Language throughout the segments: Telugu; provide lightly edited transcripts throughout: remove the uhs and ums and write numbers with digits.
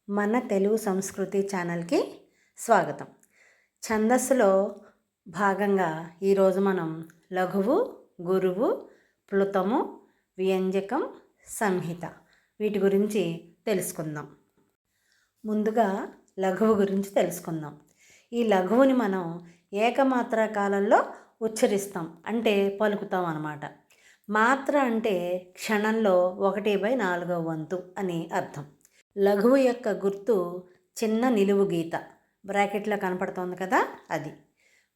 మన తెలుగు సంస్కృతి ఛానల్కి స్వాగతం. ఛందస్సులో భాగంగా ఈరోజు మనం లఘువు, గురువు, ప్లుతము, వ్యంజకం, సంహిత వీటి గురించి తెలుసుకుందాం. ముందుగా లఘువు గురించి తెలుసుకుందాం. ఈ లఘువుని మనం ఏకమాత్రా కాలంలో ఉచ్చరిస్తాం, అంటే పలుకుతాం అన్నమాట. మాత్ర అంటే క్షణంలో 1/4 వంతు అని అర్థం. లఘువు యొక్క గుర్తు చిన్న నిలువు గీత, బ్రాకెట్లో కనపడుతోంది కదా, అది.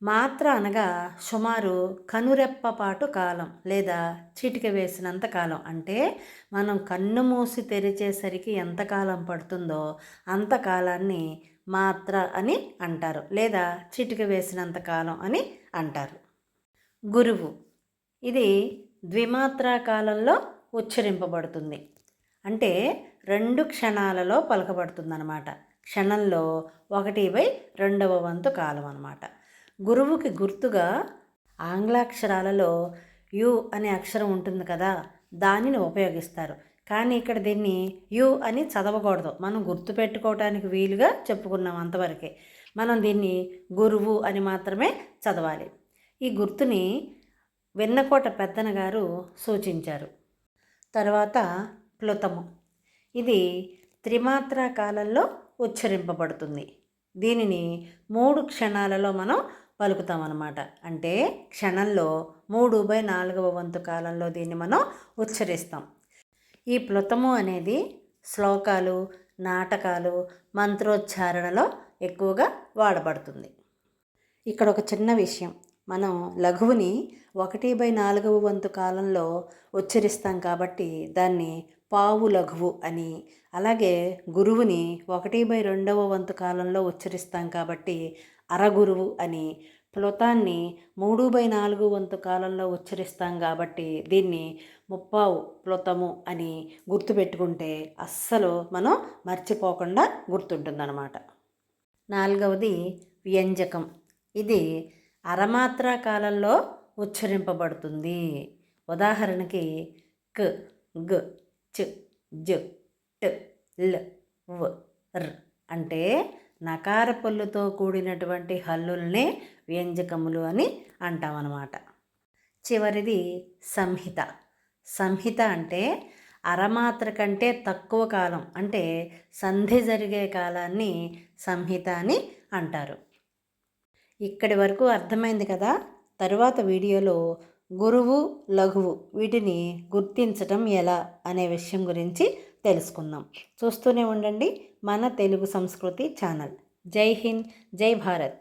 మాత్ర అనగా సుమారు కనురెప్పపాటు కాలం లేదా చిటిక వేసినంత కాలం. అంటే మనం కన్ను మూసి తెరిచేసరికి ఎంతకాలం పడుతుందో అంతకాలాన్ని మాత్ర అని అంటారు, లేదా చిటిక వేసినంత కాలం అని అంటారు. గురువు ఇది ద్విమాత్రా కాలంలో ఉచ్చరింపబడుతుంది, అంటే 2 క్షణాలలో పలకబడుతుందన్నమాట. క్షణంలో 1/2 వంతు కాలం అన్నమాట. గురువుకి గుర్తుగా ఆంగ్లాక్షరాలలో యు అనే అక్షరం ఉంటుంది కదా, దానిని ఉపయోగిస్తారు. కానీ ఇక్కడ దీన్ని యు అని చదవకూడదు, మనం గుర్తుపెట్టుకోవడానికి వీలుగా చెప్పుకున్నాం అంతవరకే. మనం దీన్ని గురువు అని మాత్రమే చదవాలి. ఈ గుర్తుని వెన్నకోట పెద్దన గారు సూచించారు. తర్వాత ప్లుతము, ఇది త్రిమాత్రా కాలంలో ఉచ్చరింపబడుతుంది. దీనిని 3 క్షణాలలో మనం పలుకుతామన్నమాట. అంటే క్షణంలో 3/4 వంతు కాలంలో దీన్ని మనం ఉచ్చరిస్తాం. ఈ ప్లుతము అనేది శ్లోకాలు, నాటకాలు, మంత్రోచ్చారణలో ఎక్కువగా వాడబడుతుంది. ఇక్కడ ఒక చిన్న విషయం, మనం లఘువుని 1/4 వంతు కాలంలో ఉచ్చరిస్తాం కాబట్టి దాన్ని పావు లఘువు అని, అలాగే గురువుని 1/2 వంతు కాలంలో ఉచ్చరిస్తాం కాబట్టి అరగురువు అని, ప్లుతాన్ని 3/4 వంతు కాలంలో ఉచ్చరిస్తాం కాబట్టి దీన్ని ముప్పావు ప్లుతము అని గుర్తుపెట్టుకుంటే అస్సలు మనం మర్చిపోకుండా గుర్తుంటుందన్నమాట. 4వది వ్యంజకం, ఇది అరమాత్రా కాలంలో ఉచ్చరింపబడుతుంది. ఉదాహరణకి క్, గ, చ, జ, ట, ల్, వ, ర్ అంటే నకార పళ్ళుతో కూడినటువంటి హల్లుల్నే వ్యంజకములు అని అంటామన్నమాట. చివరిది సంహిత. సంహిత అంటే అరమాత్ర కంటే తక్కువ కాలం, అంటే సంధి జరిగే కాలాన్ని సంహిత అని అంటారు. ఇక్కడి వరకు అర్థమైంది కదా. తరువాత వీడియోలో గురువు, లఘువు వీటిని గుర్తించటం ఎలా అనే విషయం గురించి తెలుసుకుందాం. చూస్తూనే ఉండండి మన తెలుగు సంస్కృతి ఛానల్. జై హింద్, జై భారత్.